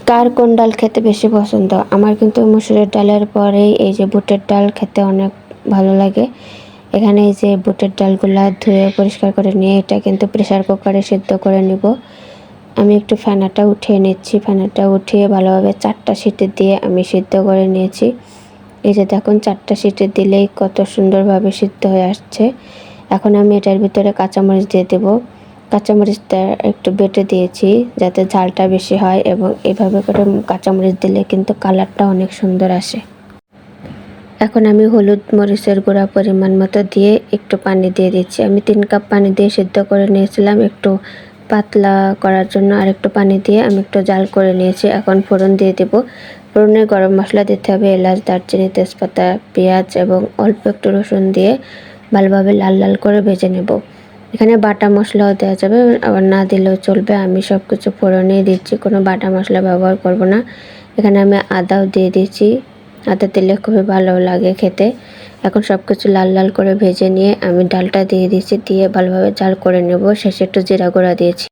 কার কোন ডাল খেতে বেশি পছন্দ? আমার কিন্তু মসুরের ডালের পরেই এই যে বুটের ডাল খেতে অনেক ভালো লাগে। এখানে এই যে বুটের ডালগুলা ধুয়ে পরিষ্কার করে নিয়ে এটা কিন্তু প্রেসার কুকারে সিদ্ধ করে নিব। আমি একটু ফেনাটা উঠিয়ে নিচ্ছি। ফেনাটা উঠিয়ে ভালোভাবে 4টা সিটি দিয়ে আমি সিদ্ধ করে নিয়েছি। এই যে দেখুন 4টা সিটি দিলেই কত সুন্দরভাবে সিদ্ধ হয়ে আসছে। এখন আমি এটার ভিতরে কাঁচামরিচ দিয়ে দেব। কাঁচামরিচটা একটু বেটে দিয়েছি যাতে ঝালটা বেশি হয়, এবং এভাবে করে কাঁচামরিচ দিলে কিন্তু কালারটা অনেক সুন্দর আসে। এখন আমি হলুদ মরিচের গুঁড়া পরিমাণ মতো দিয়ে একটু পানি দিয়ে দিচ্ছি। আমি 3 কাপ পানি দিয়ে সিদ্ধ করে নিয়েছিলাম। একটু পাতলা করার জন্য আর একটু পানি দিয়ে আমি একটু জাল করে নিয়েছি। এখন ফোড়ন দিয়ে দেব। ফোড়নে গরম মশলা দিতে হবে, এলাচ, দারচিনি, তেজপাতা, পেঁয়াজ এবং অল্প একটু রসুন দিয়ে ভালোভাবে লাল লাল করে ভেজে নেব। এখানে বাটা মশলাও দেওয়া যাবে, আবার না দিলেও চলবে। আমি সব কিছু ফোড়নেই দিচ্ছি, কোনো বাটা মশলা ব্যবহার করব না। এখানে আমি আদাও দিয়ে দিচ্ছি। আদা দিলে খুবই ভালো লাগে খেতে। এখন সব কিছু লাল লাল করে ভেজে নিয়ে আমি ডালটা দিয়ে দিচ্ছি, দিয়ে ভালোভাবে জাল করে নেব। শেষে একটু জিরা গুঁড়া দিয়েছি।